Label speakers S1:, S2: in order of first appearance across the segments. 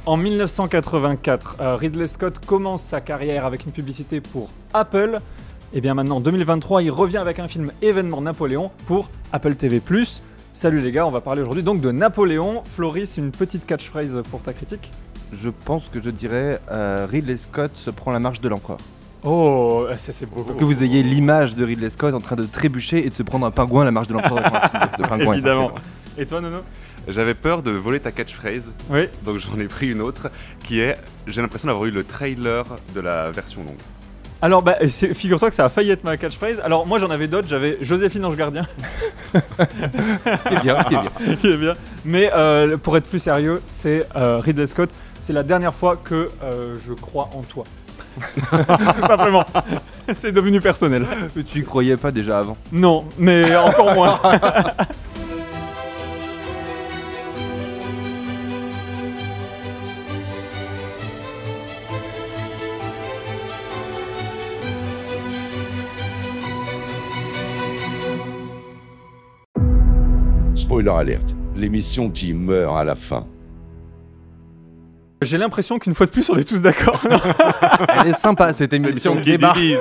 S1: En 1984, Ridley Scott commence sa carrière avec une publicité pour Apple. Et bien maintenant, en 2023, il revient avec un film événement Napoléon pour Apple TV+. Salut les gars, on va parler aujourd'hui donc de Napoléon. Floris, une petite catchphrase pour ta critique?
S2: Je pense que je dirais Ridley Scott se prend la marche de l'empereur.
S1: Oh, ça c'est beau.
S2: Que vous ayez l'image de Ridley Scott en train de trébucher et de se prendre un pingouin à la marche de l'empereur.
S1: Évidemment. Et toi, Nono?
S3: J'avais peur de voler ta catchphrase,
S1: oui.
S3: Donc j'en ai pris une autre qui est, j'ai l'impression d'avoir eu le trailer de la version longue.
S1: Alors, figure-toi que ça a failli être ma catchphrase. Alors, moi j'en avais d'autres, j'avais Joséphine Ange Gardien.
S2: Qui est bien.
S1: Qui est bien. Mais pour être plus sérieux, c'est Ridley Scott. C'est la dernière fois que je crois en toi. Tout simplement. C'est devenu personnel.
S2: Mais tu y croyais pas déjà avant?
S1: Non, mais encore moins.
S4: Spoiler alerte, l'émission qui meurt à la fin.
S1: J'ai l'impression qu'une fois de plus, on est tous d'accord.
S2: Elle est sympa cette émission
S3: qui divise.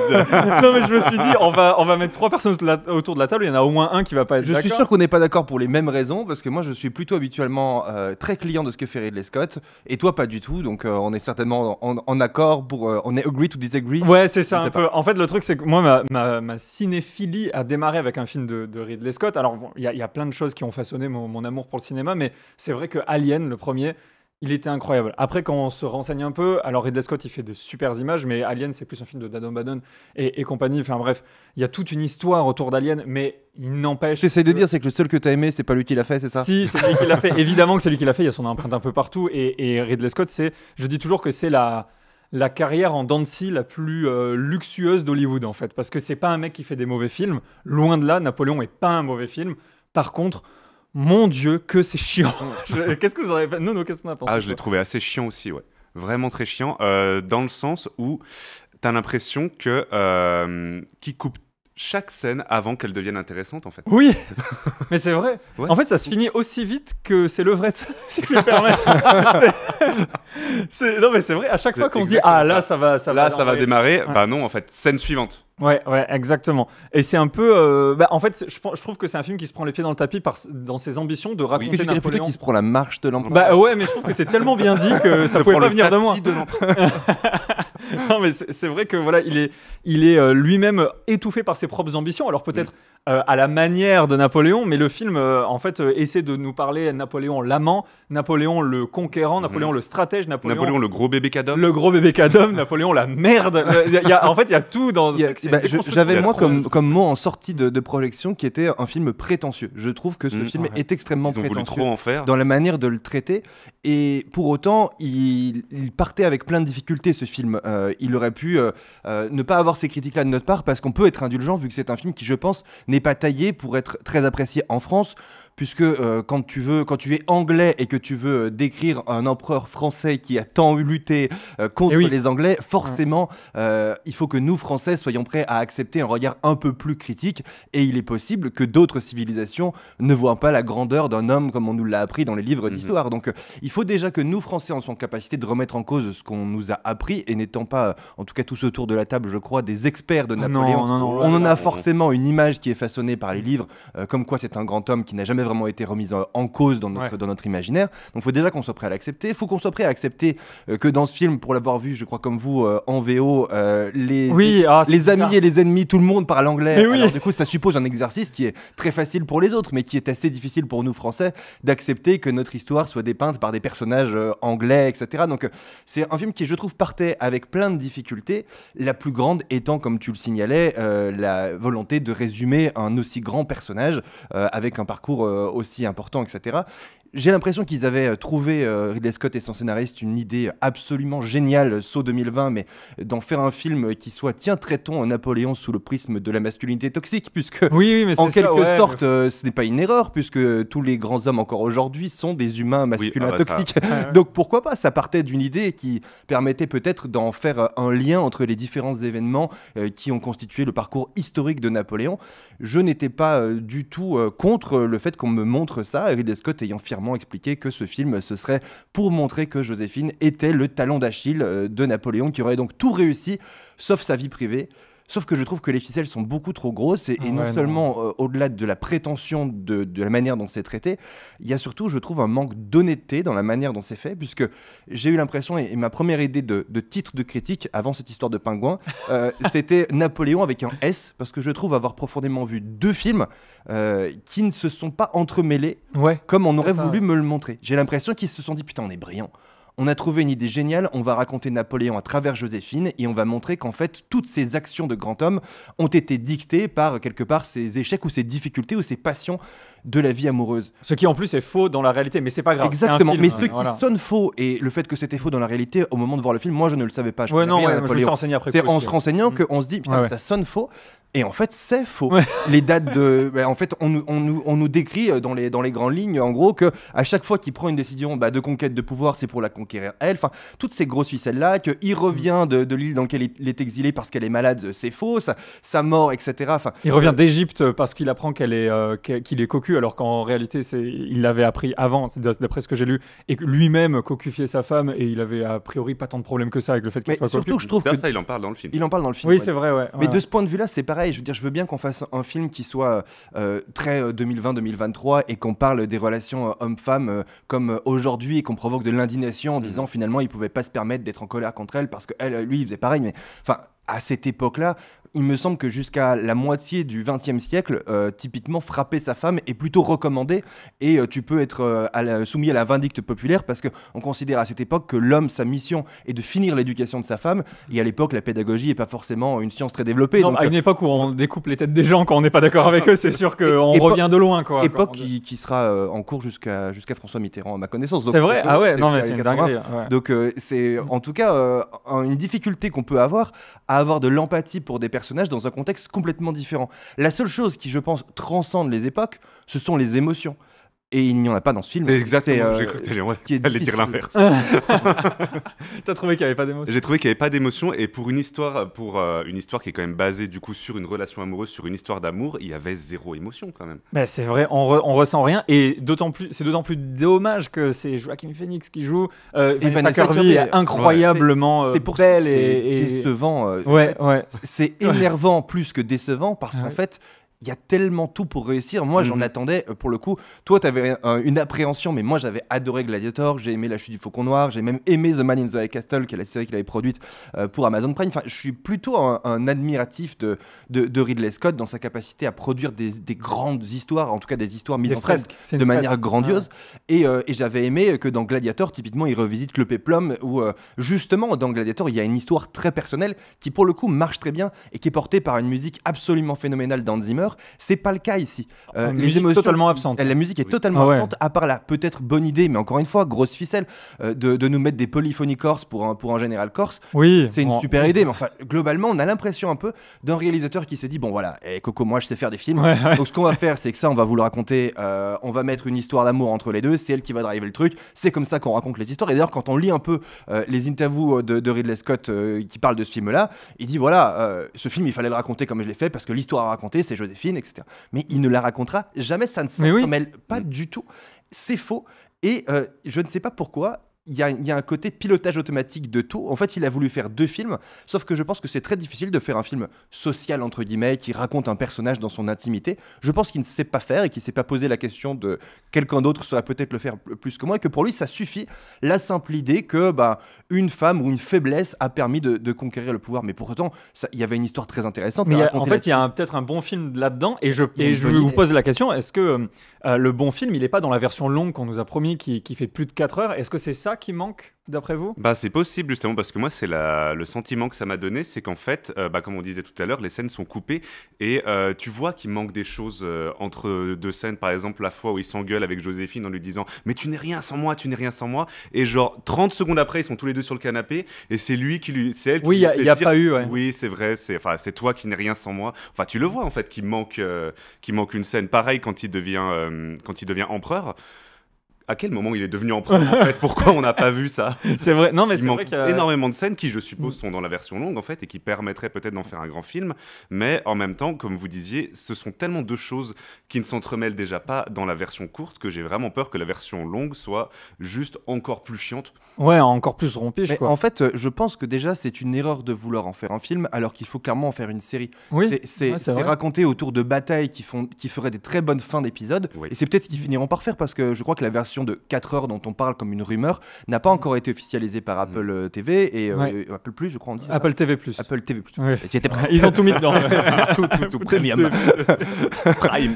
S1: Non mais je me suis dit, on va mettre 3 personnes autour de la table, il y en a au moins un qui va pas être
S2: Je
S1: d'accord.
S2: suis sûr qu'on n'est pas d'accord pour les mêmes raisons, parce que moi je suis plutôt habituellement très client de ce que fait Ridley Scott, et toi pas du tout, donc on est certainement en accord pour... on est agree to disagree.
S1: Ouais, c'est ça un peu. En fait, le truc, c'est que moi, ma cinéphilie a démarré avec un film de Ridley Scott. Alors, il y a plein de choses qui ont façonné mon amour pour le cinéma, mais c'est vrai que Alien, le premier... il était incroyable. Après, quand on se renseigne un peu, alors Ridley Scott, il fait de super images, mais Alien, c'est plus un film de Dan O'Bannon et compagnie. Enfin bref, il y a toute une histoire autour d'Alien, mais il n'empêche...
S2: J'essaie de dire, c'est que le seul que t'as aimé, c'est pas lui qui l'a fait, c'est ça?
S1: Si, c'est lui qui l'a fait. Évidemment que c'est lui qui l'a fait, il y a son empreinte un peu partout. Et Ridley Scott, je dis toujours que c'est la carrière en dents de scie la plus luxueuse d'Hollywood, en fait. Parce que c'est pas un mec qui fait des mauvais films. Loin de là, Napoléon est pas un mauvais film. Par contre... mon Dieu, que c'est chiant. Qu'est-ce que vous en avez fait? Non, qu'est-ce qu'on a pensé?
S3: Ah, je l'ai trouvé assez chiant aussi, ouais. Vraiment très chiant, dans le sens où t'as l'impression que qu'il coupe chaque scène avant qu'elle devienne intéressante, en fait.
S1: Oui, mais c'est vrai.
S3: Ouais.
S1: En fait, ça se finit aussi vite que c'est levrette, si je me permets. Non, mais c'est vrai. À chaque fois qu'on se dit ah là, ça va
S3: démarrer.
S1: Ouais.
S3: Bah non, en fait, scène suivante.
S1: Ouais, exactement. Et c'est un peu... en fait, je trouve que c'est un film qui se prend les pieds dans le tapis dans ses ambitions de raconter
S2: Est-ce que tu dirais plutôt
S1: Napoléon.
S2: qu'il se prend la marche de l'empereur?
S1: Bah ouais, mais je trouve que c'est tellement bien dit que ça pouvait pas venir de moi. Non, mais c'est vrai que voilà, il est lui-même étouffé par ses propres ambitions. Alors peut-être à la manière de Napoléon, mais le film en fait essaie de nous parler de Napoléon l'amant, Napoléon le conquérant, Napoléon le stratège,
S3: Napoléon le gros bébé cadom.
S1: le gros bébé cadom, Napoléon la merde. En fait, il y a tout dans.
S2: J'avais moi comme mot en sortie de projection qui était un film prétentieux. Je trouve que ce film est extrêmement
S3: Ils ont voulu
S2: prétentieux
S3: trop en faire.
S2: dans la manière de le traiter, et pour autant il partait avec plein de difficultés, ce film. Il aurait pu ne pas avoir ces critiques-là de notre part, parce qu'on peut être indulgent vu que c'est un film qui, je pense, n'est pas taillé pour être très apprécié en France, puisque quand tu es anglais et que tu veux décrire un empereur français qui a tant lutté contre les Anglais, forcément il faut que nous Français soyons prêts à accepter un regard un peu plus critique, et il est possible que d'autres civilisations ne voient pas la grandeur d'un homme comme on nous l'a appris dans les livres d'histoire. Donc il faut déjà que nous Français en soyons en capacité de remettre en cause ce qu'on nous a appris, et n'étant pas, en tout cas tous autour de la table, je crois, des experts de Napoléon, on en a forcément une image qui est façonnée par les livres, comme quoi c'est un grand homme qui n'a jamais vraiment été remise en cause dans notre imaginaire. Donc il faut déjà qu'on soit prêt à l'accepter. Il faut qu'on soit prêt à accepter que dans ce film, pour l'avoir vu, je crois comme vous, en VO, les amis et les ennemis, tout le monde parle anglais. Alors du coup, ça suppose un exercice qui est très facile pour les autres, mais qui est assez difficile pour nous Français, d'accepter que notre histoire soit dépeinte par des personnages anglais, etc. Donc c'est un film qui, je trouve, partait avec plein de difficultés, la plus grande étant, comme tu le signalais, la volonté de résumer un aussi grand personnage avec un parcours aussi important, etc. J'ai l'impression qu'ils avaient trouvé, Ridley Scott et son scénariste, une idée absolument géniale, saut 2020, mais d'en faire un film qui soit, tiens, traitons Napoléon sous le prisme de la masculinité toxique, puisque
S1: mais
S2: en quelque sorte, ce n'est pas une erreur, puisque tous les grands hommes encore aujourd'hui sont des humains masculins toxiques. Donc pourquoi pas? Ça partait d'une idée qui permettait peut-être d'en faire un lien entre les différents événements qui ont constitué le parcours historique de Napoléon. Je n'étais pas du tout contre le fait qu'on me montre ça, Ridley Scott ayant fièrement clairement expliqué que ce film, ce serait pour montrer que Joséphine était le talon d'Achille de Napoléon, qui aurait donc tout réussi, sauf sa vie privée. Sauf que je trouve que les ficelles sont beaucoup trop grosses et non seulement au-delà de la prétention de la manière dont c'est traité, il y a surtout, je trouve, un manque d'honnêteté dans la manière dont c'est fait, puisque j'ai eu l'impression, et ma première idée de titre de critique avant cette histoire de pingouin, c'était Napoléon avec un S, parce que je trouve avoir profondément vu 2 films qui ne se sont pas entremêlés comme on aurait voulu me le montrer. J'ai l'impression qu'ils se sont dit, putain, on est brillants. On a trouvé une idée géniale, on va raconter Napoléon à travers Joséphine et on va montrer qu'en fait, toutes ces actions de grand homme ont été dictées par, quelque part, ses échecs ou ses difficultés ou ses passions de la vie amoureuse.
S1: Ce qui en plus est faux dans la réalité, mais c'est pas grave.
S2: Exactement,
S1: film,
S2: mais ce qui sonne faux et le fait que c'était faux dans la réalité, au moment de voir le film, moi je ne le savais pas. Je
S1: moi je me suis
S2: Napoléon.
S1: renseigné après.
S2: C'est en se renseignant qu'on se dit, putain, ça sonne faux. Et en fait, c'est faux. Les dates de, en fait, on nous décrit dans les grandes lignes, en gros, que à chaque fois qu'il prend une décision de conquête de pouvoir, c'est pour la conquérir elle. Enfin, toutes ces grosses ficelles là, qu'il revient de l'île dans laquelle il est exilé parce qu'elle est malade, c'est faux. Sa mort, etc. Enfin,
S1: il revient d'Égypte parce qu'il apprend qu'il est cocu, alors qu'en réalité, il l'avait appris avant, d'après ce que j'ai lu, et que lui-même cocufiait sa femme, et il avait a priori pas tant de problèmes que ça avec le fait qu'il soit
S2: surtout,
S1: cocu.
S2: je trouve que
S3: ça, il en parle dans le film.
S2: Il en parle dans le film.
S1: Oui, c'est vrai, ouais.
S2: Mais de ce point de vue-là, c'est pareil. Je veux dire, je veux bien qu'on fasse un film qui soit très 2020-2023 et qu'on parle des relations hommes-femmes comme aujourd'hui et qu'on provoque de l'indignation en disant finalement il pouvait pas se permettre d'être en colère contre elle parce que lui il faisait pareil. Mais enfin, à cette époque-là, il me semble que jusqu'à la moitié du XXe siècle, typiquement frapper sa femme est plutôt recommandé et tu peux être soumis à la vindicte populaire parce qu'on considère à cette époque que l'homme, sa mission est de finir l'éducation de sa femme, et à l'époque la pédagogie n'est pas forcément une science très développée.
S1: Non,
S2: donc,
S1: à une époque où on découpe les têtes des gens quand on n'est pas d'accord avec eux, c'est sûr qu'on revient de loin.
S2: Époque qui sera en cours jusqu'à François Mitterrand à ma connaissance.
S1: C'est vrai. Ah ouais, non mais c'est une dinguerie. Ouais.
S2: Donc c'est en tout cas une difficulté qu'on peut avoir à avoir de l'empathie pour des personnages dans un contexte complètement différent. La seule chose qui, je pense, transcende les époques, ce sont les émotions. Et il n'y en a pas dans ce film.
S3: C'est exactement, j'ai cru que t'allais dire l'inverse.
S1: T'as trouvé qu'il n'y avait pas d'émotion?
S3: J'ai trouvé qu'il n'y avait pas d'émotion, et pour une histoire qui est quand même basée du coup sur une relation amoureuse, sur une histoire d'amour, il y avait zéro émotion quand même.
S1: Mais c'est vrai, on ressent rien, et c'est d'autant plus dommage que c'est Joaquin Phoenix qui joue. Vanessa Kirby est incroyablement belle et
S2: décevant. C'est énervant plus que décevant parce qu'en fait, il y a tellement tout pour réussir. Moi, j'en attendais, pour le coup. Toi, tu avais une appréhension, mais moi, j'avais adoré Gladiator. J'ai aimé La Chute du Faucon Noir. J'ai même aimé The Man in the High Castle, qui est la série qu'il avait produite pour Amazon Prime. Enfin, je suis plutôt un admiratif de Ridley Scott dans sa capacité à produire des grandes histoires, en tout cas des histoires mises en scène de manière grandiose. Et j'avais aimé que dans Gladiator, typiquement, il revisite le péplum, où justement, dans Gladiator, il y a une histoire très personnelle qui, pour le coup, marche très bien et qui est portée par une musique absolument phénoménale d'Hans Zimmer. C'est pas le cas ici.
S1: Les émotions totalement absentes.
S2: La musique est totalement absente, à part la peut-être bonne idée, mais encore une fois, grosse ficelle, de nous mettre des polyphonies corses pour un général corse.
S1: Oui,
S2: c'est une super idée, mais enfin, globalement, on a l'impression un peu d'un réalisateur qui s'est dit, bon voilà, Coco, moi je sais faire des films, donc ce qu'on va faire, c'est que ça, on va vous le raconter, on va mettre une histoire d'amour entre les deux, c'est elle qui va driver le truc, c'est comme ça qu'on raconte les histoires. Et d'ailleurs, quand on lit un peu les interviews de Ridley Scott qui parlent de ce film-là, il dit, voilà, ce film, il fallait le raconter comme je l'ai fait, parce que l'histoire à raconter, c'est Joséphine, etc. Mais il ne la racontera jamais, ça ne s'entremêle pas du tout. C'est faux. Et je ne sais pas pourquoi, il y a un côté pilotage automatique de tout. En fait, il a voulu faire 2 films, sauf que je pense que c'est très difficile de faire un film social, entre guillemets, qui raconte un personnage dans son intimité. Je pense qu'il ne sait pas faire et qu'il ne s'est pas posé la question de quelqu'un d'autre saurait peut-être le faire plus que moi, et que pour lui, ça suffit, la simple idée que une femme ou une faiblesse a permis de conquérir le pouvoir. Mais pourtant, il y avait une histoire très intéressante.
S1: Mais en fait, il y a peut-être un bon film là-dedans, et je vous pose la question, est-ce que le bon film, il n'est pas dans la version longue qu'on nous a promis, qui fait plus de 4 heures? Est-ce que c'est ça qui manque, d'après vous?
S3: C'est possible, justement, parce que moi, c'est le sentiment que ça m'a donné, c'est qu'en fait, comme on disait tout à l'heure, les scènes sont coupées, et tu vois qu'il manque des choses entre 2 scènes. Par exemple, la fois où il s'engueule avec Joséphine en lui disant « Mais tu n'es rien sans moi, tu n'es rien sans moi », et genre 30 secondes après, ils sont tous les deux sur le canapé, et c'est elle qui lui fait
S1: il n'y a pas eu,
S3: oui, c'est vrai, c'est toi qui n'es rien sans moi. Enfin, tu le vois, en fait, qu'il manque une scène. Pareil, quand il devient empereur, à quel moment il est devenu empereur en fait? Pourquoi on n'a pas vu ça?
S1: C'est vrai. Non, mais
S3: Il
S1: c'est
S3: manque
S1: vrai qu'il y a
S3: énormément de scènes qui, je suppose, sont dans la version longue en fait et qui permettraient peut-être d'en faire un grand film. Mais en même temps, comme vous disiez, ce sont tellement deux choses qui ne s'entremêlent déjà pas dans la version courte que j'ai vraiment peur que la version longue soit juste encore plus chiante.
S1: Ouais, encore plus rompiche,
S2: Mais
S1: quoi.
S2: en fait, je pense que déjà, c'est une erreur de vouloir en faire un film, alors qu'il faut clairement en faire une série.
S1: Oui,
S2: C'est
S1: ouais, c'est vrai.
S2: raconté autour de batailles qui feraient des très bonnes fins d'épisodes.
S3: Oui.
S2: Et c'est peut-être ce qu'ils finiront par faire, parce que je crois que la version de 4 heures dont on parle comme une rumeur n'a pas encore été officialisée par Apple TV et
S1: Ouais.
S2: Apple Plus, je crois on dit ça.
S1: Apple TV+.
S2: Apple TV Plus.
S1: Ouais.
S2: C'était presque.
S1: Ils ont tout mis dedans.
S2: tout premium.
S3: Prime.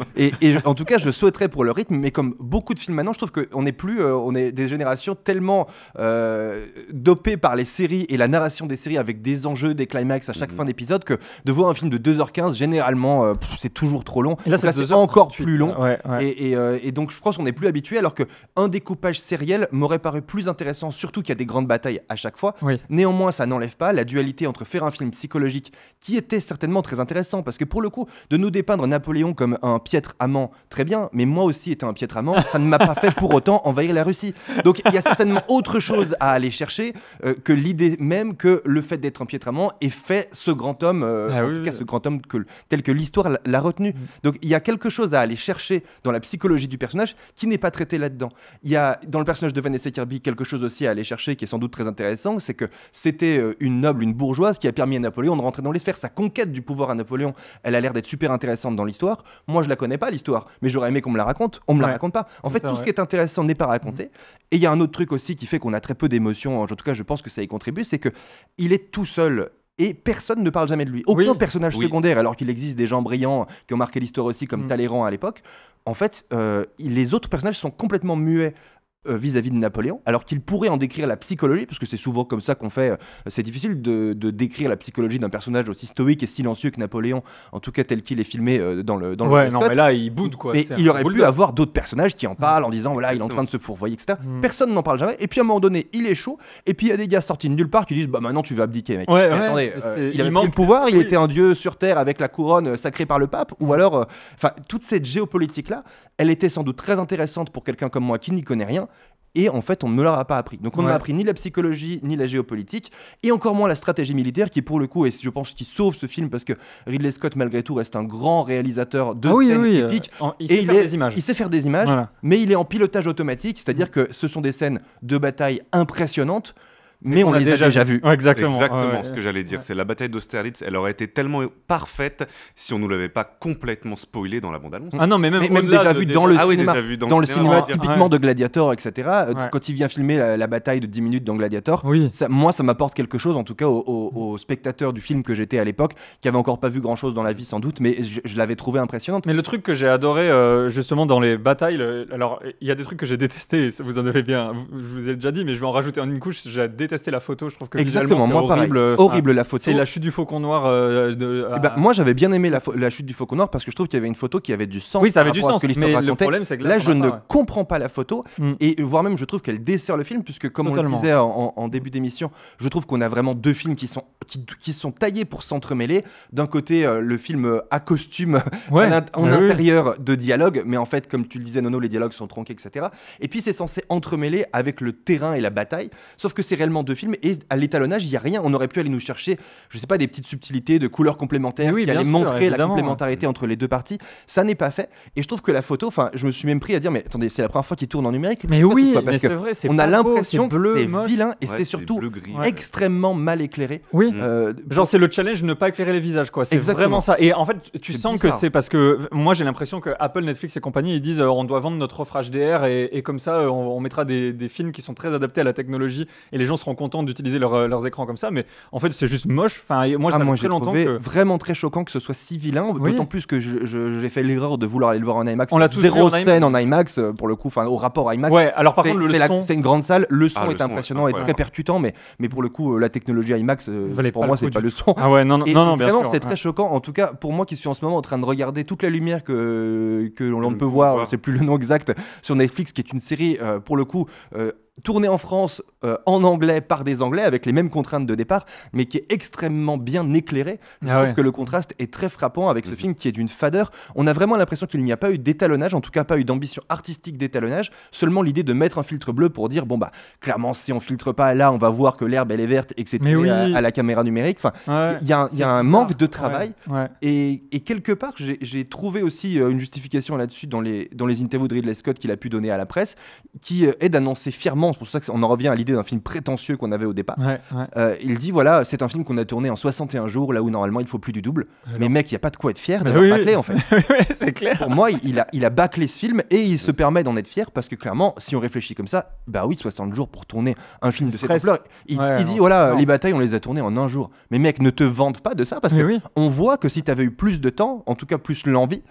S2: En tout cas, je souhaiterais pour le rythme, mais comme beaucoup de films maintenant, je trouve qu'on n'est plus, on est des générations tellement dopées par les séries et la narration des séries avec des enjeux, des climax à chaque fin d'épisode, que de voir un film de 2h15, généralement, c'est toujours trop long.
S1: Et là,
S2: Donc
S1: c'est
S2: encore
S1: 2h38,
S2: plus long.
S1: Ouais, ouais.
S2: Et donc je pense qu'on n'est plus habitué, alors qu'un découpage sériel m'aurait paru plus intéressant, surtout qu'il y a des grandes batailles à chaque fois.
S1: Oui.
S2: Néanmoins, ça n'enlève pas la dualité entre faire un film psychologique, qui était certainement très intéressant, parce que pour le coup, de nous dépeindre Napoléon comme un piètre amant, très bien, mais moi aussi étant un piètre amant, ça ne m'a pas fait pour autant envahir la Russie. Donc il y a certainement autre chose à aller chercher que l'idée même que le fait d'être un piètre amant ait fait ce grand homme,
S1: Ah
S2: en
S1: oui,
S2: tout
S1: oui.
S2: cas ce grand homme tel que l'histoire l'a retenu. Donc il y a quelque chose à aller chercher dans la psychologie du personnage qui n'est pas traité là-dedans. Il y a dans le personnage de Vanessa Kirby quelque chose aussi à aller chercher qui est sans doute très intéressant, c'est que c'était une noble, une bourgeoise qui a permis à Napoléon de rentrer dans les sphères. Sa conquête du pouvoir à Napoléon, elle a l'air d'être super intéressante dans l'histoire. Moi je la connais pas l'histoire, mais j'aurais aimé qu'on me la raconte. On me la
S1: Ouais.
S2: raconte pas. En fait,
S1: C'est
S2: tout ce
S1: vrai.
S2: qui est intéressant n'est pas raconté. Et il y a un autre truc aussi qui fait qu'on a très peu d'émotions, en tout cas je pense que ça y contribue, c'est que il est tout seul. Et personne ne parle jamais de lui. Aucun
S1: Oui.
S2: personnage
S3: Oui.
S2: secondaire, alors qu'il existe des gens brillants qui ont marqué l'histoire aussi, comme Talleyrand à l'époque. En fait, les autres personnages sont complètement muets vis-à-vis de Napoléon, alors qu'il pourrait en décrire la psychologie, parce que c'est souvent comme ça qu'on fait. C'est difficile de décrire la psychologie d'un personnage aussi stoïque et silencieux que Napoléon, en tout cas tel qu'il est filmé dans le
S1: Ouais,
S2: Ridley
S1: non,
S2: Scott.
S1: mais là, il boude, quoi.
S2: Mais
S1: C'est
S2: il
S1: un
S2: aurait pu
S1: bulldog.
S2: avoir d'autres personnages qui en parlent en disant voilà, il est en train de se fourvoyer, etc.
S1: Mm.
S2: Personne n'en parle jamais. Et puis à un moment donné, il est chaud. Et puis il y a des gars sortis de nulle part qui disent bah maintenant tu vas abdiquer, mec.
S1: Ouais,
S2: Mais
S1: ouais,
S2: attendez,
S1: c'est-
S2: il avait
S1: il
S2: pris le
S1: manque-
S2: pouvoir, il
S1: oui.
S2: était un dieu sur terre avec la couronne sacrée par le pape. Ou alors, enfin, toute cette géopolitique là, elle était sans doute très intéressante pour quelqu'un comme moi qui n'y connaît rien. Et en fait, on ne me l'aura pas appris. Donc, on ne
S1: Ouais.
S2: m'a appris ni la psychologie, ni la géopolitique, et encore moins la stratégie militaire, qui pour le coup, et je pense qui sauve ce film, parce que Ridley Scott, malgré tout, reste un grand réalisateur de
S1: Ah oui,
S2: scènes
S1: oui,
S2: épiques.
S1: il sait faire des images.
S2: Il sait faire des images,
S1: Voilà.
S2: mais il est en pilotage automatique, c'est-à-dire que ce sont des scènes de bataille impressionnantes, mais on
S1: l'a
S2: les a déjà vues.
S1: Ouais, exactement.
S3: Exactement
S1: Ouais,
S3: ce
S1: ouais.
S3: que j'allais dire. C'est la bataille d'Austerlitz. Elle aurait été tellement parfaite si on nous l'avait pas complètement spoilé dans la bande-annonce.
S1: Ah non, mais même,
S2: Mais même
S1: au-delà
S2: déjà
S1: de-
S2: vu
S1: des-
S2: dans le
S3: Ah oui,
S2: cinéma.
S3: déjà vu
S2: Dans le cinéma,
S1: ouais.
S2: typiquement de Gladiator, etc.
S1: Ouais.
S2: Quand il vient filmer la bataille de 10 minutes dans Gladiator,
S1: Oui.
S2: moi, ça m'apporte quelque chose, en tout cas aux spectateurs du film que j'étais à l'époque, qui avait encore pas vu grand-chose dans la vie sans doute, mais je l'avais trouvé impressionnante.
S1: Mais le truc que j'ai adoré justement dans les batailles, alors il y a des trucs que j'ai détestés, vous en avez bien, je vous ai déjà dit, mais je vais en rajouter en une couche. J'ai détesté la photo, je trouve que
S2: Exactement,
S1: visuellement,
S2: moi
S1: c'est
S2: pareil.
S1: horrible. Enfin,
S2: Horrible la photo.
S1: C'est la chute du faucon noir.
S2: Eh ben, moi, j'avais bien aimé la chute du Faucon Noir parce que je trouve qu'il y avait une photo qui avait du sens.
S1: oui, ça avait
S2: par
S1: du
S2: rapport à
S1: sens,
S2: ce que l'histoire
S1: mais le
S2: racontait.
S1: problème c'est que
S2: Là,
S1: ça
S2: je
S1: va
S2: ne
S1: pas, ouais.
S2: comprends pas la photo
S1: Mm.
S2: et voire même je trouve qu'elle dessert le film puisque comme on le
S1: Totalement.
S2: disait en début d'émission, je trouve qu'on a vraiment deux films qui sont taillés pour s'entremêler. D'un côté, le film à costume
S1: Ouais.
S2: en
S1: Ah oui.
S2: intérieur de dialogue, mais en fait, comme tu le disais, Nono, les dialogues sont tronqués, etc. Et puis c'est censé entremêler avec le terrain et la bataille, sauf que c'est réellement deux films et à l'étalonnage, il y a rien. On aurait pu aller nous chercher, je sais pas, des petites subtilités de couleurs complémentaires
S1: Mais oui,
S2: qui
S1: bien
S2: allaient
S1: sûr,
S2: montrer la
S1: évidemment,
S2: complémentarité entre les deux parties. Ça n'est pas fait. Et je trouve que la photo, enfin, je me suis même pris à dire, mais attendez, c'est la première fois qu'il tourne en numérique.
S1: Mais
S2: Ou
S1: oui,
S2: quoi
S1: mais
S2: Parce
S1: c'est
S2: que
S1: vrai, c'est
S2: on a
S1: pas beau,
S2: l'impression que
S1: bleu,
S2: c'est
S1: moche.
S2: vilain et
S3: Ouais,
S2: c'est surtout
S3: bleu-gris.
S1: Ouais.
S2: extrêmement mal éclairé.
S1: Oui.
S2: Euh,
S1: Genre c'est le challenge de ne pas éclairer les visages quoi, c'est
S2: Exactement.
S1: vraiment ça. Et en fait tu
S2: C'est
S1: sens
S2: bizarre.
S1: que c'est parce que moi j'ai l'impression que Apple, Netflix et compagnie ils disent on doit vendre notre offre HDR et comme ça on mettra des films qui sont très adaptés à la technologie et les gens seront contents d'utiliser leurs écrans comme ça, mais en fait c'est juste moche. Enfin moi ça fait
S2: moi
S1: très
S2: j'ai
S1: longtemps
S2: trouvé
S1: que
S2: vraiment très choquant que ce soit si vilain,
S1: Oui.
S2: d'autant plus que j'ai fait l'erreur de vouloir aller le voir en IMAX.
S1: On l'a tous
S2: Zéro
S1: vu en
S2: scène en IMAX pour le coup, enfin au rapport IMAX.
S1: ouais, alors par
S2: C'est-
S1: contre le
S2: c'est
S1: son
S2: c'est une grande salle, le son
S3: Ah, le
S2: est
S3: son est
S2: impressionnant et très
S3: incroyable.
S2: percutant, mais pour le coup la technologie IMAX
S1: Valait
S2: pour
S1: pas
S2: moi
S1: le
S2: c'est
S1: coup
S2: pas
S1: du
S2: le son.
S1: ah ouais non
S2: Et
S1: bien
S2: vraiment,
S1: sûr,
S2: c'est très
S1: ouais.
S2: choquant. En tout cas, pour moi qui suis en ce moment en train de regarder toute la lumière que l'on
S3: ne
S2: peut
S3: peut
S2: voir,
S3: voir.
S2: c'est plus le nom exact, sur Netflix, qui est une série, pour le coup, tourné en France en anglais par des Anglais avec les mêmes contraintes de départ, mais qui est extrêmement bien éclairé. Je trouve que le contraste est très frappant avec ce film qui est d'une fadeur. On a vraiment l'impression qu'il n'y a pas eu d'étalonnage, en tout cas pas eu d'ambition artistique d'étalonnage, seulement l'idée de mettre un filtre bleu pour dire bon bah clairement si on filtre pas là, on va voir que l'herbe elle est verte et que c'est tourné à la caméra numérique. Enfin, il y a un manque de travail et quelque part j'ai trouvé aussi une justification là-dessus dans les interviews de Ridley Scott qu'il a pu donner à la presse, qui est d'annoncer fièrement, c'est pour ça qu'on en revient à l'idée d'un film prétentieux qu'on avait au départ. Il dit voilà, c'est un film qu'on a tourné en 61 jours, là où normalement il faut plus du double. Mais mec, il n'y a pas de quoi être fier d'avoir bâclé en fait.
S1: C'est clair.
S2: Pour moi, il a bâclé ce film et il se permet d'en être fier parce que clairement, si on réfléchit comme ça, bah oui, 60 jours pour tourner un film de cette ampleur. Il dit voilà, les batailles, on les a tournées en un jour. Mais mec, ne te vante pas de ça parce que on voit que si tu avais eu plus de temps, en tout cas plus l'envie,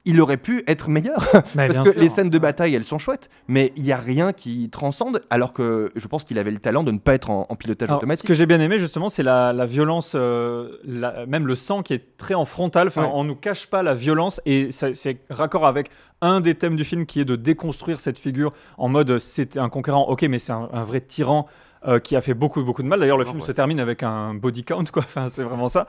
S2: il aurait pu être meilleur. Parce que les scènes de bataille, elles sont chouettes, mais il n'y a rien qui transcende, alors que je pense qu'il avait le talent de ne pas être en pilotage automatique.
S1: Ce que j'ai bien aimé, justement, c'est la violence, même le sang qui est très en frontal. On ne nous cache pas la violence, et c'est raccord avec un des thèmes du film qui est de déconstruire cette figure en mode c'est un conquérant, ok, mais c'est un vrai tyran. Qui a fait beaucoup de mal. D'ailleurs, le film se termine avec un body count, quoi. Enfin, c'est vraiment ça.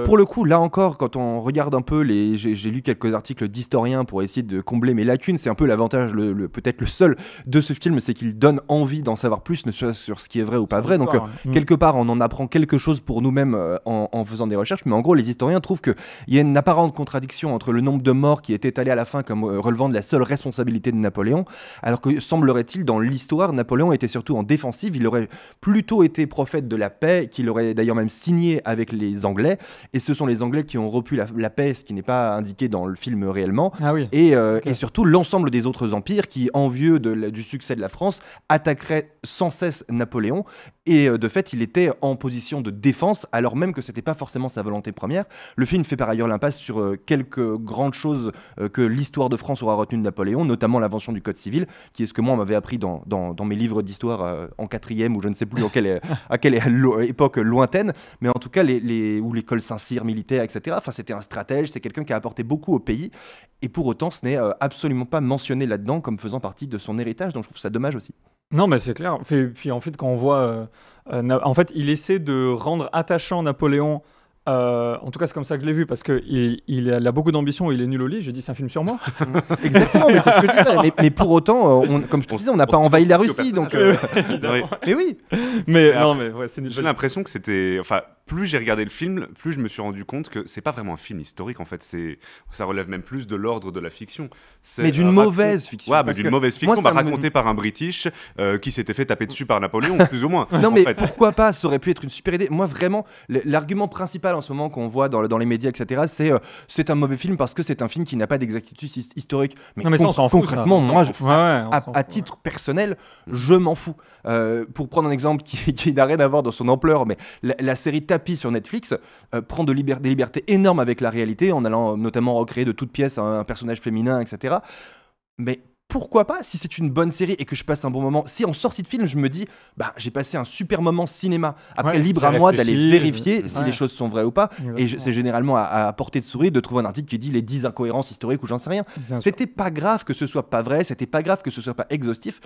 S2: Pour le coup, là encore, quand on regarde un peu j'ai lu quelques articles d'historiens pour essayer de combler mes lacunes. C'est un peu l'avantage, peut-être le seul de ce film, c'est qu'il donne envie d'en savoir plus, ne serait-ce sur ce qui est vrai ou pas vrai. Donc, quelque part, on en apprend quelque chose pour nous-mêmes en faisant des recherches. Mais en gros, les historiens trouvent qu'il y a une apparente contradiction entre le nombre de morts qui est étalé à la fin comme relevant de la seule responsabilité de Napoléon, alors que semblerait-il, dans l'histoire, Napoléon était surtout en défensive. Il aurait plutôt été prophète de la paix, qu'il aurait d'ailleurs même signé avec les Anglais, et ce sont les Anglais qui ont rompu la paix, ce qui n'est pas indiqué dans le film réellement, et surtout l'ensemble des autres empires qui, envieux du succès de la France, attaqueraient sans cesse Napoléon, et de fait il était en position de défense alors même que c'était pas forcément sa volonté première. Le film fait par ailleurs l'impasse sur quelques grandes choses que l'histoire de France aura retenu de Napoléon, notamment l'invention du Code civil, qui est ce que moi on m'avait appris dans mes livres d'histoire en 4e ou je ne sais plus à quelle époque lointaine, mais en tout cas ou l'école Saint-Cyr militaire, etc. Enfin, c'était un stratège, c'est quelqu'un qui a apporté beaucoup au pays, et pour autant ce n'est absolument pas mentionné là-dedans comme faisant partie de son héritage, donc je trouve ça dommage aussi.
S1: Non, mais c'est clair. Puis en fait, quand on voit, en fait, il essaie de rendre attachant Napoléon. En tout cas, c'est comme ça que je l'ai vu, parce qu'il a beaucoup d'ambition, il est nul au lit. J'ai dit, c'est un film sur moi.
S2: Exactement, mais c'est ce que je disais. Mais pour autant, comme je te disais, on n'a pas envahi la Russie, donc. Mais oui.
S1: Mais non, mais ouais, c'est.
S3: J'ai l'impression que c'était. Enfin, plus j'ai regardé le film, plus je me suis rendu compte que c'est pas vraiment un film historique. En fait, ça relève même plus de l'ordre de la fiction.
S2: Mais d'une mauvaise fiction.
S3: Ouais, mais d'une mauvaise fiction, racontée par un British qui s'était fait taper dessus par Napoléon, plus ou moins.
S2: Non, mais pourquoi pas? Ça aurait pu être une super idée. Moi, vraiment, l'argument principal en ce moment qu'on voit dans les médias, etc., c'est un mauvais film parce que c'est un film qui n'a pas d'exactitude historique. Mais ça, on s'en fout, concrètement, moi, à titre personnel, je m'en fous. Pour prendre un exemple qui n'a rien à voir dans son ampleur, mais la série Tapis sur Netflix prend des libertés énormes avec la réalité, en allant notamment recréer de toutes pièces un personnage féminin, etc. Mais pourquoi pas, si c'est une bonne série et que je passe un bon moment, si en sortie de film je me dis bah j'ai passé un super moment cinéma, après libre à moi d'aller vérifier si les choses sont vraies ou pas. Exactement. Et c'est généralement à portée de souris de trouver un article qui dit les 10 incohérences historiques ou j'en sais rien. C'était pas grave que ce soit pas vrai, c'était pas grave que ce soit pas exhaustif.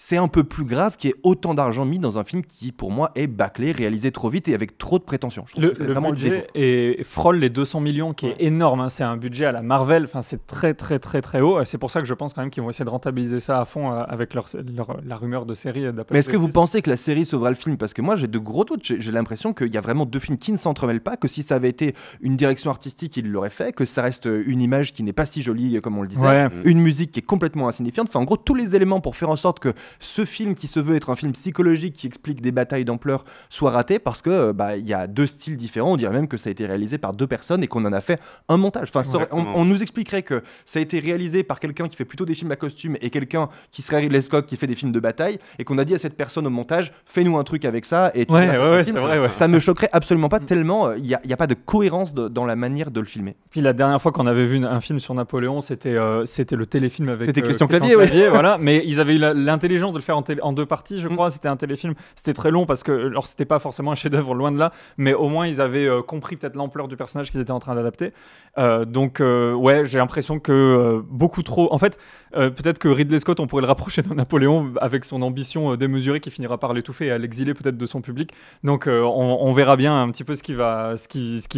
S2: C'est un peu plus grave qu'il y ait autant d'argent mis dans un film qui, pour moi, est bâclé, réalisé trop vite et avec trop de prétention. Je trouve que c'est vraiment
S1: budget frôle les 200 millions, qui est énorme. Hein. C'est un budget à la Marvel. Enfin, c'est très, très, très, très haut. C'est pour ça que je pense quand même qu'ils vont essayer de rentabiliser ça à fond avec la rumeur de série.
S2: Mais est-ce que vous pensez que la série sauvera le film? Parce que moi, j'ai de gros doutes. J'ai l'impression qu'il y a vraiment deux films qui ne s'entremêlent pas, que si ça avait été une direction artistique, ils l'auraient fait, que ça reste une image qui n'est pas si jolie, comme on le disait, une musique qui est complètement insignifiante. Enfin, en gros, tous les éléments pour faire en sorte que ce film qui se veut être un film psychologique qui explique des batailles d'ampleur soit raté, parce que il y a deux styles différents. On dirait même que ça a été réalisé par deux personnes et qu'on en a fait un montage. Enfin, on nous expliquerait que ça a été réalisé par quelqu'un qui fait plutôt des films à costume et quelqu'un qui serait Ridley Scott qui fait des films de bataille, et qu'on a dit à cette personne au montage fais-nous un truc avec ça et
S1: c'est vrai,
S2: ça me choquerait absolument pas, tellement il y a pas de cohérence dans la manière de le filmer.
S1: Puis la dernière fois qu'on avait vu un film sur Napoléon, c'était le téléfilm avec
S2: Christian Clavier,
S1: voilà. Mais ils avaient eu l'intelligence l'intelligence de le faire en 2 parties, je crois. C'était un téléfilm, c'était très long parce que, alors c'était pas forcément un chef-d'œuvre, loin de là, mais au moins ils avaient compris peut-être l'ampleur du personnage qu'ils étaient en train d'adapter. Donc ouais, j'ai l'impression que beaucoup trop. En fait, peut-être que Ridley Scott, on pourrait le rapprocher d'un Napoléon avec son ambition démesurée qui finira par l'étouffer et à l'exiler peut-être de son public. Donc on verra bien un petit peu ce qui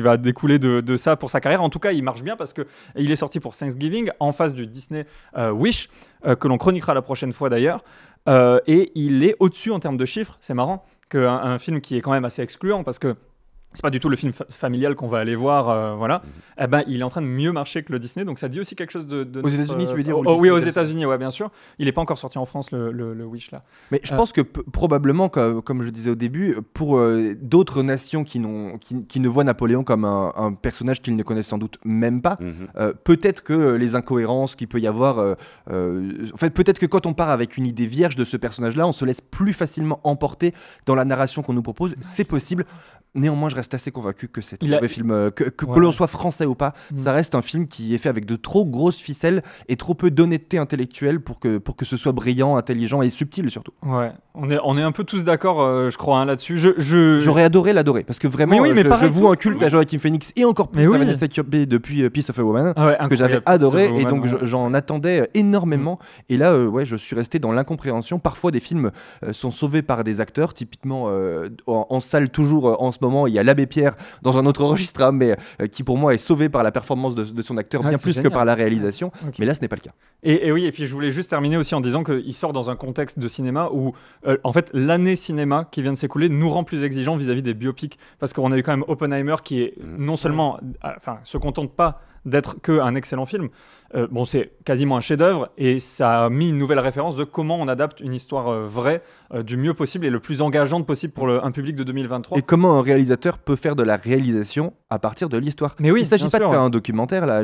S1: va découler de ça pour sa carrière. En tout cas, il marche bien parce que il est sorti pour Thanksgiving en face du Disney Wish, que l'on chroniquera la prochaine fois d'ailleurs. Et il est au-dessus en termes de chiffres. C'est marrant qu'un film qui est quand même assez excluant parce que c'est pas du tout le film familial qu'on va aller voir, voilà. Eh ben, il est en train de mieux marcher que le Disney, donc ça dit aussi quelque chose de
S2: aux États-Unis, tu veux dire?
S1: Oui, aux États-Unis, ouais, bien sûr. Il est pas encore sorti en France, le Wish là.
S2: Mais je pense que probablement, comme je disais au début, pour d'autres nations qui ne voient Napoléon comme un personnage qu'ils ne connaissent sans doute même pas, peut-être que les incohérences qu'il peut y avoir, en fait, peut-être que quand on part avec une idée vierge de ce personnage-là, on se laisse plus facilement emporter dans la narration qu'on nous propose. C'est possible. Néanmoins, je reste assez convaincu que c'est un mauvais film, que l'on soit français ou pas, ça reste un film qui est fait avec de trop grosses ficelles et trop peu d'honnêteté intellectuelle pour que ce soit brillant, intelligent et subtil surtout.
S1: Ouais, on est un peu tous d'accord, je crois, hein, là-dessus.
S2: J'aurais adoré l'adorer parce que vraiment, je voue un culte à Joaquin Phoenix et encore plus à Vanessa Kirby depuis Piece of a Woman, que j'avais adoré et donc j'en attendais énormément. Et là, je suis resté dans l'incompréhension. Parfois, des films sont sauvés par des acteurs, typiquement en salle toujours en ce moment, il y a l'Abbé Pierre dans un autre registre, hein, mais qui pour moi est sauvé par la performance de son acteur bien plus génial. Que par la réalisation. Okay. Mais là, ce n'est pas le cas.
S1: Et oui, et puis je voulais juste terminer aussi en disant qu'il sort dans un contexte de cinéma où, en fait, l'année cinéma qui vient de s'écouler nous rend plus exigeants vis-à-vis des biopics, parce qu'on a eu quand même Oppenheimer qui est non seulement, se contente pas d'être qu'un excellent film. Bon, c'est quasiment un chef-d'œuvre et ça a mis une nouvelle référence de comment on adapte une histoire vraie du mieux possible et le plus engageante possible pour un public de 2023.
S2: Et comment un réalisateur peut faire de la réalisation à partir de l'histoire.
S1: Mais oui,
S2: il ne s'agit pas de faire un documentaire là.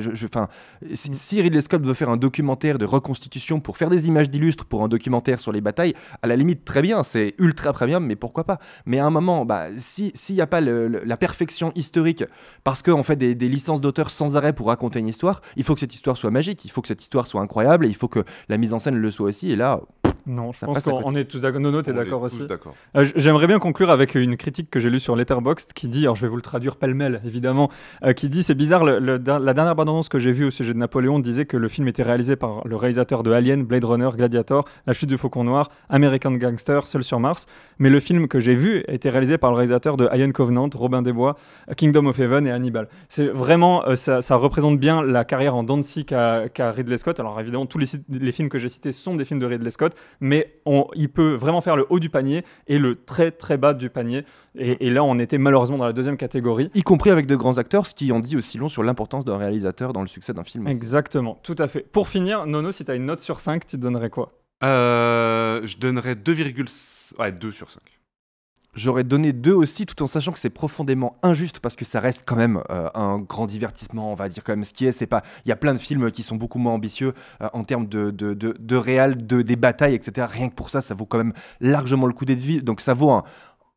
S2: Si Ridley Scott veut faire un documentaire de reconstitution pour faire des images d'illustres pour un documentaire sur les batailles, à la limite très bien, c'est ultra premium, mais pourquoi pas. Mais à un moment, s'il n'y a pas la perfection historique, parce qu'on fait des licences d'auteur sans arrêt pour raconter une histoire, il faut que cette histoire soit magique, il faut que cette histoire soit incroyable, et il faut que la mise en scène le soit aussi. Et là,
S1: non, je pense qu'on est tous d'accord. Nono, t'es d'accord aussi.
S3: D'accord.
S1: J'aimerais bien conclure avec une critique que j'ai lue sur Letterboxd qui dit, alors je vais vous le traduire pêle-mêle évidemment, qui dit c'est bizarre, la dernière bande-annonce que j'ai vue au sujet de Napoléon disait que le film était réalisé par le réalisateur de Alien, Blade Runner, Gladiator, La Chute du Faucon Noir, American Gangster, Seul sur Mars, mais le film que j'ai vu a été réalisé par le réalisateur de Alien Covenant, Robin des Bois, Kingdom of Heaven et Hannibal. C'est vraiment, ça représente bien la carrière en dents de scie qu'a Ridley Scott. Alors évidemment, tous les films que j'ai cités sont des films de Ridley Scott, mais il peut vraiment faire le haut du panier et le très très bas du panier. Et là, on était malheureusement dans la deuxième catégorie.
S2: Y compris avec de grands acteurs, ce qui en dit aussi long sur l'importance d'un réalisateur dans le succès d'un film.
S1: Exactement, tout à fait. Pour finir, Nono, si tu as une note sur 5, tu donnerais quoi ?
S3: Je donnerais 2 sur 5.
S2: J'aurais donné 2 aussi, tout en sachant que c'est profondément injuste parce que ça reste quand même un grand divertissement, on va dire quand même ce qui est. C'est pas, il y a plein de films qui sont beaucoup moins ambitieux en termes de réal, des batailles, etc. Rien que pour ça, ça vaut quand même largement le coup d'être vu. Donc ça vaut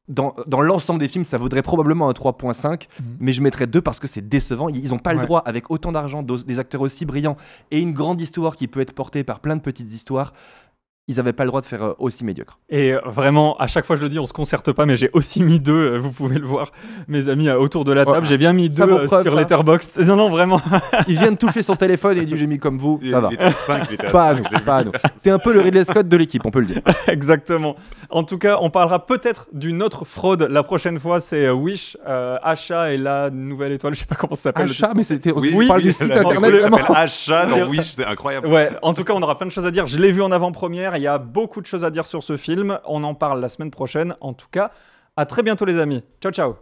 S2: dans l'ensemble des films, ça vaudrait probablement un 3.5, mais je mettrais 2 parce que c'est décevant. Ils n'ont pas le droit, avec autant d'argent, des acteurs aussi brillants et une grande histoire qui peut être portée par plein de petites histoires. Ils n'avaient pas le droit de faire aussi médiocre.
S1: Et vraiment, à chaque fois je le dis, on se concerte pas, mais j'ai aussi mis 2, vous pouvez le voir, mes amis autour de la table, j'ai bien mis 2 sur Letterboxd. Non, vraiment.
S2: Il vient de toucher son téléphone et il dit j'ai mis comme vous, ça va.
S3: Il était 5,
S2: pas à nous. C'est un peu le Ridley Scott de l'équipe, on peut le dire.
S1: Exactement. En tout cas, on parlera peut-être d'une autre fraude la prochaine fois, c'est Wish, Achat et la nouvelle étoile, je sais pas comment ça s'appelle.
S2: Achat, mais c'était. On parle du site internet vraiment.
S3: Achat dans Wish, c'est incroyable.
S1: Ouais, en tout cas, on aura plein de choses à dire. Je l'ai vu en avant-première. Il y a beaucoup de choses à dire sur ce film. On en parle la semaine prochaine. En tout cas, à très bientôt les amis. Ciao, ciao.